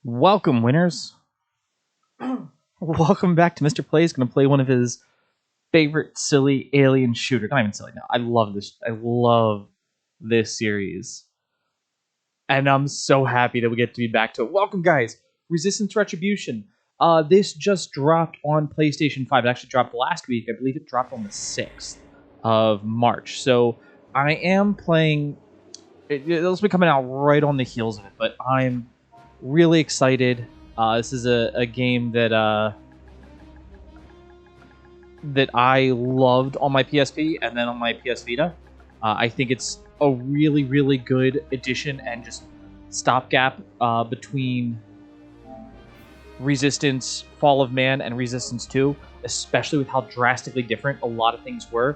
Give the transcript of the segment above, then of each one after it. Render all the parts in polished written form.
Welcome, winners. Welcome back to Mr. Play's going to play one of his favorite silly alien shooters. Not even silly, no. I love this. I love this series. And I'm so happy that we get to be back to it. Welcome, guys. Resistance Retribution. This just dropped on PlayStation 5. It actually dropped last week. I believe it dropped on the 6th of March. So I am playing... It'll be coming out right on the heels of it, but I'm really excited. This is a game that that I loved on my PSP and then on my PS Vita. I think it's a really, really good addition and just stopgap between Resistance Fall of Man and Resistance 2, especially with how drastically different a lot of things were.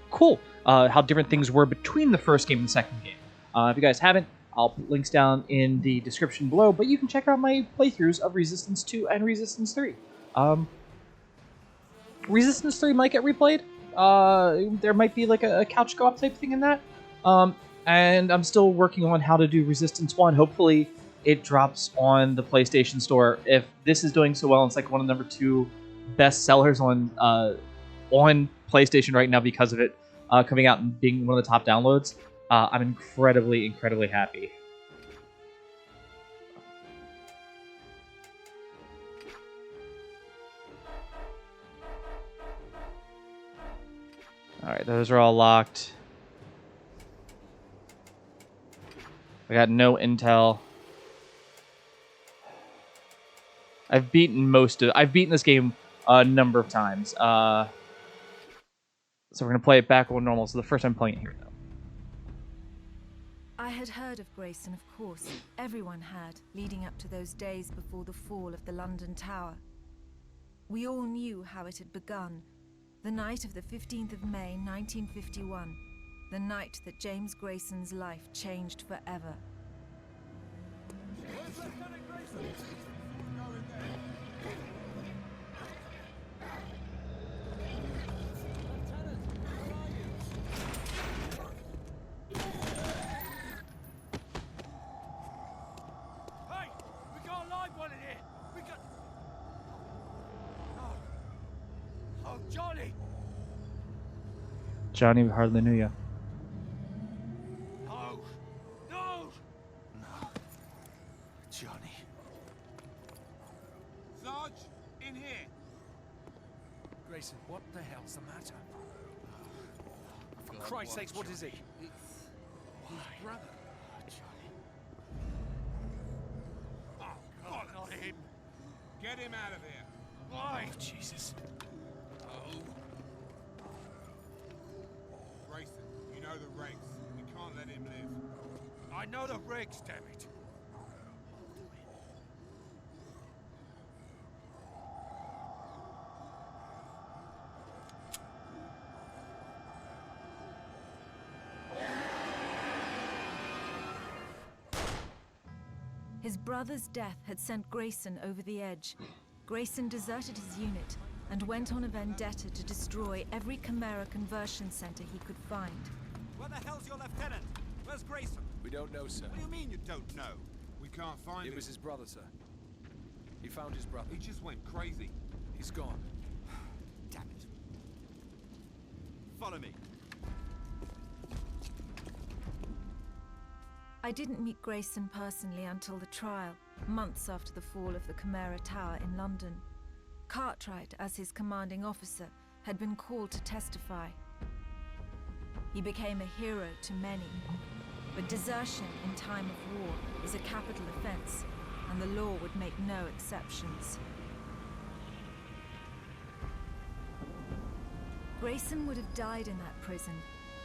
Cool. How different things were between the first game and the second game. If you guys haven't, I'll put links down in the description below, but you can check out my playthroughs of Resistance 2 and Resistance 3. Resistance 3 might get replayed. There might be like a couch co-op type thing in that. And I'm still working on how to do Resistance 1. Hopefully it drops on the PlayStation Store. If this is doing so well, it's like one of the number 2 best sellers on PlayStation right now because of it coming out and being one of the top downloads. I'm incredibly, incredibly happy. Alright, those are all locked. I got no intel. I've beaten this game a number of times. So we're gonna play it back on normal. So the first time playing it here though. I had heard of Grayson, of course. Everyone had, leading up to those days before the fall of the London Tower. We all knew how it had begun. The night of the 15th of May, 1951. The night that James Grayson's life changed forever. Where's Lieutenant Grayson? Go in there. Lieutenant, where are you? Hey! We got a live one in here! We got... Oh, Johnny! Johnny, we hardly knew you. No! No! No. Johnny. Sarge, in here. Grayson, what the hell's the matter? For Christ's sakes, what is he? His brother. Johnny. Oh, God, not him. Get him out of here. Why? Oh, Jesus. Oh. Grayson, you know the regs. We can't let him live. I know the rigs, damn it. His brother's death had sent Grayson over the edge. Grayson deserted his unit and went on a vendetta to destroy every Chimera conversion center he could find. Where the hell's your lieutenant? Where's Grayson? We don't know, sir. What do you mean you don't know? We can't find him. It was his brother, sir. He found his brother. He just went crazy. He's gone. Damn it. Follow me. I didn't meet Grayson personally until the trial, months after the fall of the Chimera Tower in London. Cartwright, as his commanding officer, had been called to testify. He became a hero to many, but desertion in time of war is a capital offense, and the law would make no exceptions. Grayson would have died in that prison,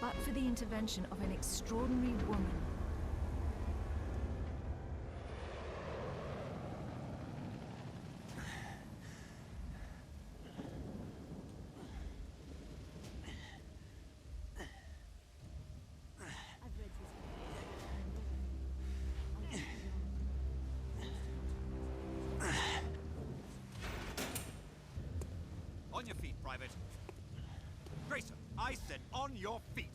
but for the intervention of an extraordinary woman. On your feet, Private. Grayson, I on your feet.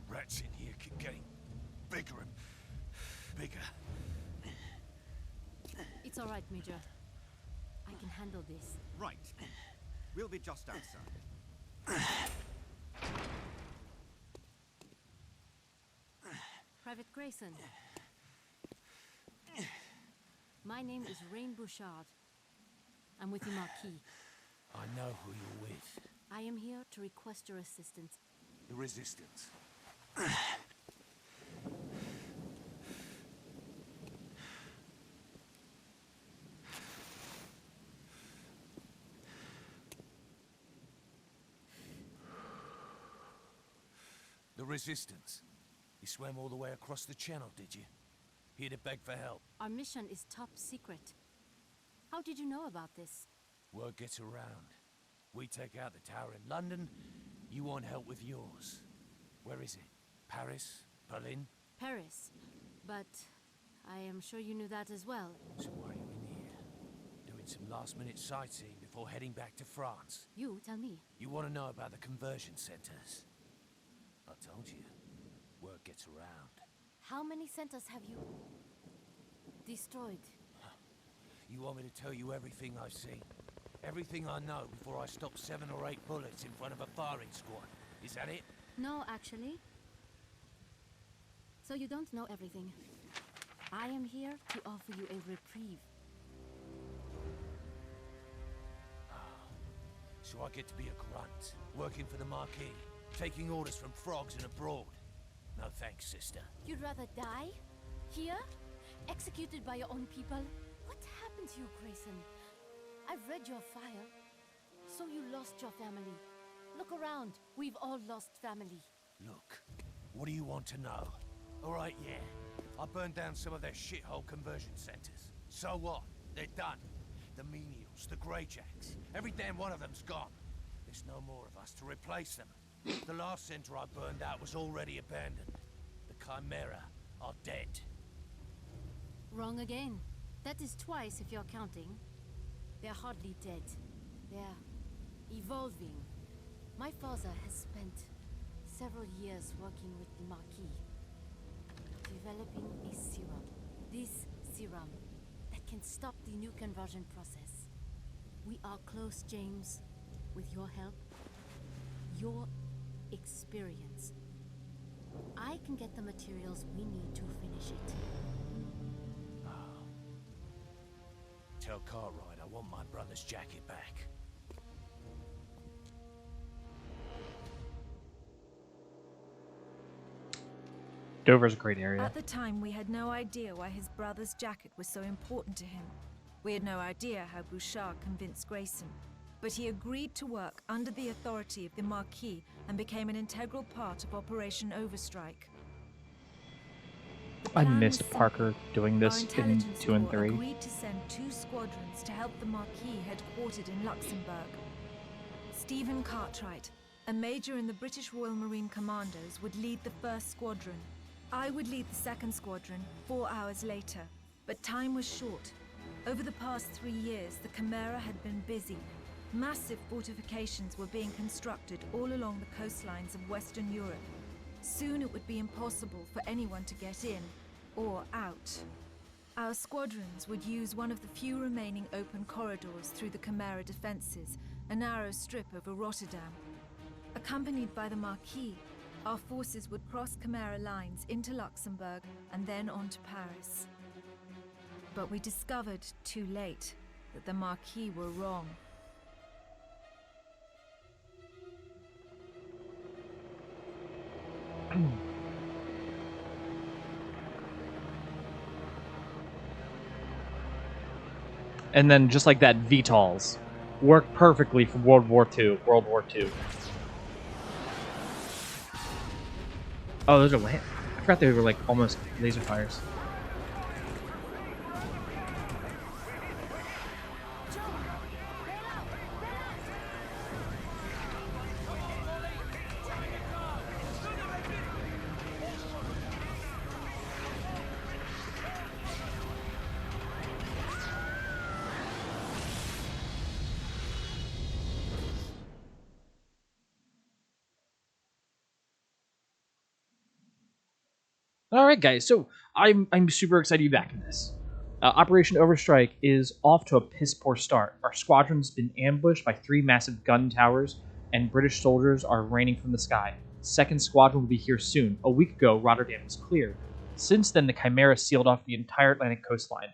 Rats in here keep getting bigger and bigger. It's all right, Major. I can handle this. Right. We'll be just outside. Private Grayson. My name is Rain Bouchard. I'm with the Marquis. I know who you're with. I am here to request your assistance. The Resistance. The Resistance. You swam all the way across the channel, did you? Here to beg for help. Our mission is top secret. How did you know about this? Word gets around. We take out the tower in London, you want help with yours. Where is it? Paris? Berlin? Paris. But I am sure you knew that as well. So why are you in here? Doing some last-minute sightseeing before heading back to France? You tell me. You want to know about the conversion centers? I told you. Word gets around. How many centers have you destroyed? You want me to tell you everything I've seen? Everything I know before I stop 7 or 8 bullets in front of a firing squad? Is that it? No, actually. So you don't know everything. I am here to offer you a reprieve. So I get to be a grunt, working for the Marquis, taking orders from frogs and abroad. No thanks, sister. You'd rather die? Here? Executed by your own people? What happened to you, Grayson? I've read your file. So you lost your family. Look around. We've all lost family. Look, what do you want to know? All right, yeah. I burned down some of their shithole conversion centers. So what? They're done. The menials, the Greyjacks, every damn one of them's gone. There's no more of us to replace them. The last center I burned out was already abandoned. The Chimera are dead. Wrong again. That is twice if you're counting. They're hardly dead. They're evolving. My father has spent several years working with the Marquis, developing a serum. This serum that can stop the new conversion process. We are close, James. With your help, your experience, I can get the materials we need to finish it. Tell Cartwright I want my brother's jacket back. Dover's a great area. At the time, we had no idea why his brother's jacket was so important to him. We had no idea how Bouchard convinced Grayson. But he agreed to work under the authority of the Marquis and became an integral part of Operation Overstrike. I missed Parker doing this in 2 and 3. Agreed to send 2 squadrons to help the Marquis headquartered in Luxembourg. Stephen Cartwright, a major in the British Royal Marine Commandos, would lead the 1st squadron. I would lead the 2nd squadron 4 hours later, but time was short. Over the past 3 years, the Chimera had been busy. Massive fortifications were being constructed all along the coastlines of Western Europe. Soon it would be impossible for anyone to get in or out. Our squadrons would use one of the few remaining open corridors through the Chimera defenses, a narrow strip over Rotterdam. Accompanied by the Marquis, our forces would cross Chimera lines into Luxembourg and then on to Paris. But we discovered too late that the Marquis were wrong. And then, just like that, VTOLs work perfectly for World War II. Oh, those are land. I forgot they were like almost laser fires. All right, guys. So I'm super excited to be back in this. Operation Overstrike is off to a piss poor start. Our squadron's been ambushed by 3 massive gun towers, and British soldiers are raining from the sky. Second squadron will be here soon. A week ago, Rotterdam was cleared. Since then, the Chimera sealed off the entire Atlantic coastline.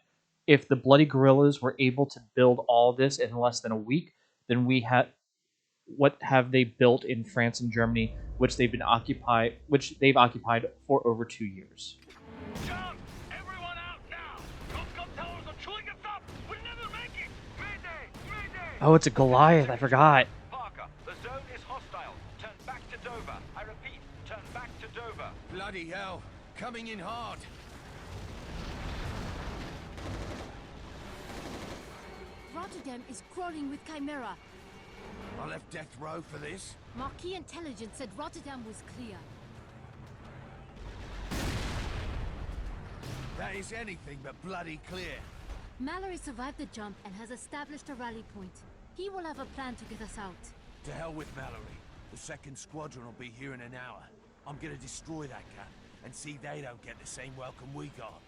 If the bloody guerrillas were able to build all this in less than a week, then what have they built in France and Germany, which they've occupied for over 2 years? John, everyone out now! Come towers are chewing us up! We'll never make it! Mayday! Mayday! Oh, it's a Goliath. I forgot. Parker, the zone is hostile. Turn back to Dover. I repeat, turn back to Dover. Bloody hell. Coming in hard. Rotterdam is crawling with Chimera. I left death row for this. Marquis intelligence said Rotterdam was clear. That is anything but bloody clear. Mallory survived the jump and has established a rally point. He will have a plan to get us out. To hell with Mallory. The second squadron will be here in an hour. I'm gonna destroy that cat and see they don't get the same welcome we got.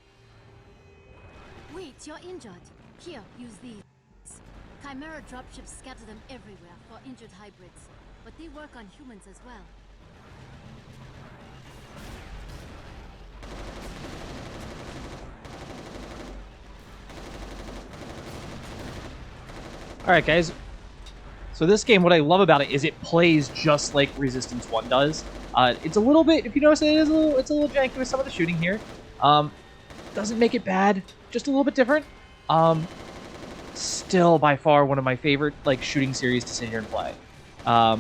Wait, you're injured. Here, use these. Chimera dropships scatter them everywhere for injured hybrids, but they work on humans as well. All right, guys. So this game, what I love about it is it plays just like Resistance 1 does. It's a little bit, if you notice, it's a little janky with some of the shooting here. Doesn't make it bad, just a little bit different. Still by far one of my favorite shooting series to sit here and play. You're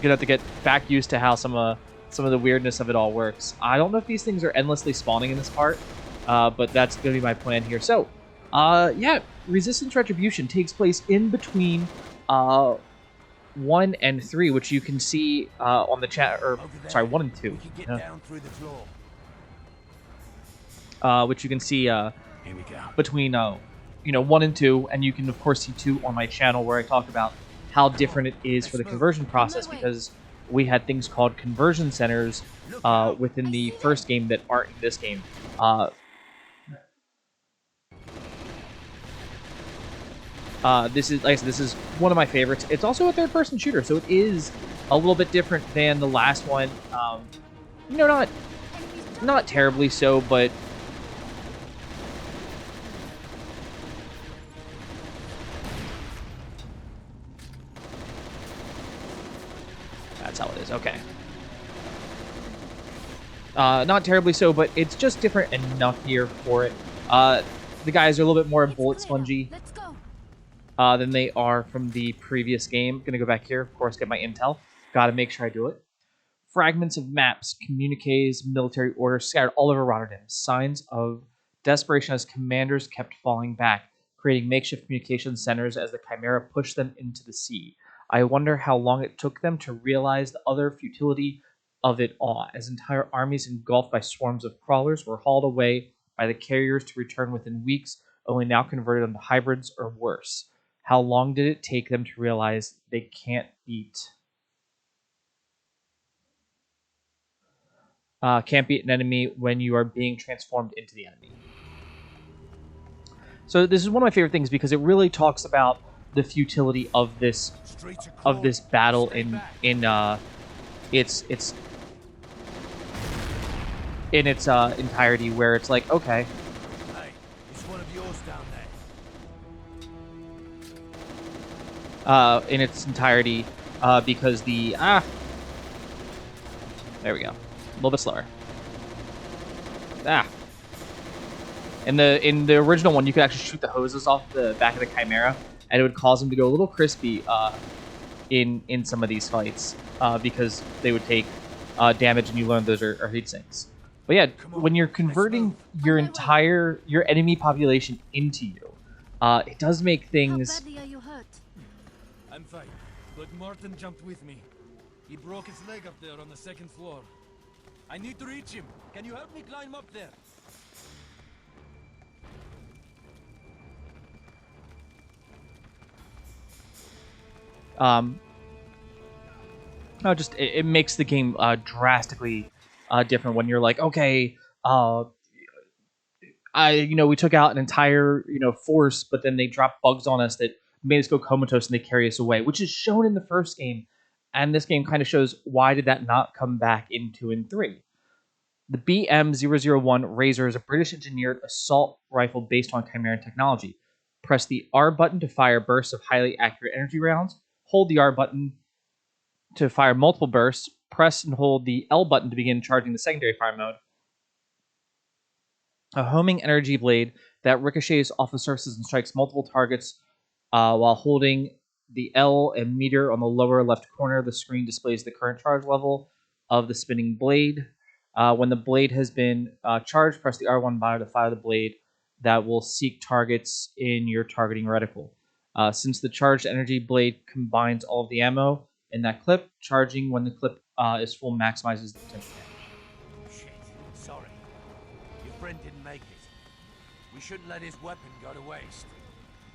gonna have to get back used to how some of the weirdness of it all works. I don't know if these things are endlessly spawning in this part, but that's gonna be my plan here. So, yeah, Resistance Retribution takes place in between 1 and 3, which you can see on the chat, or sorry, 1 and 2. We can get down through the floor. Which you can see Here we go. between 1 and 2, and you can of course see 2 on my channel where I talk about how different it is for the conversion process, because we had things called conversion centers within the first game that aren't in this game. This is, like I said, this is one of my favorites. It's also a third-person shooter, so it is a little bit different than the last one. Not terribly so, but that's how it is. Okay. Not terribly so, but it's just different enough here for it. The guys are a little bit more bullet spongy than they are from the previous game. Gonna go back here, of course, get my intel. Gotta make sure I do it. Fragments of maps, communiques, military orders scattered all over Rotterdam. Signs of desperation as commanders kept falling back, creating makeshift communication centers as the Chimera pushed them into the sea. I wonder how long it took them to realize the utter futility of it all, as entire armies engulfed by swarms of crawlers were hauled away by the carriers to return within weeks, only now converted into hybrids or worse. How long did it take them to realize they can't beat an enemy when you are being transformed into the enemy? So this is one of my favorite things because it really talks about the futility of this battle in its entirety, where it's like, okay, Hey, it's one of yours down there. in its entirety, because there we go, a little bit slower. In the original one, you could actually shoot the hoses off the back of the Chimera, and it would cause them to go a little crispy in some of these fights, because they would take damage, and you learn those are heat sinks. But yeah, when you're converting your enemy population into you, it does make things. How badly are you hurt? I'm fine, but Martin jumped with me. He broke his leg up there on the second floor. I need to reach him. Can you help me climb up there? It makes the game drastically different when you're like, okay, we took out an entire, force, but then they dropped bugs on us that made us go comatose and they carry us away, which is shown in the first game. And this game kind of shows why did that not come back in 2 and 3. The BM-001 Razor is a British-engineered assault rifle based on Chimera technology. Press the R button to fire bursts of highly accurate energy rounds. Hold the R button to fire multiple bursts. Press and hold the L button to begin charging the secondary fire mode. A homing energy blade that ricochets off of surfaces and strikes multiple targets while holding the L and meter on the lower left corner of the screen displays the current charge level of the spinning blade. When the blade has been charged, press the R1 button to fire the blade that will seek targets in your targeting reticle. Since the charged energy blade combines all of the ammo in that clip, charging when the clip is full maximizes the potential damage. Shit. Sorry. Your friend didn't make it. We shouldn't let his weapon go to waste.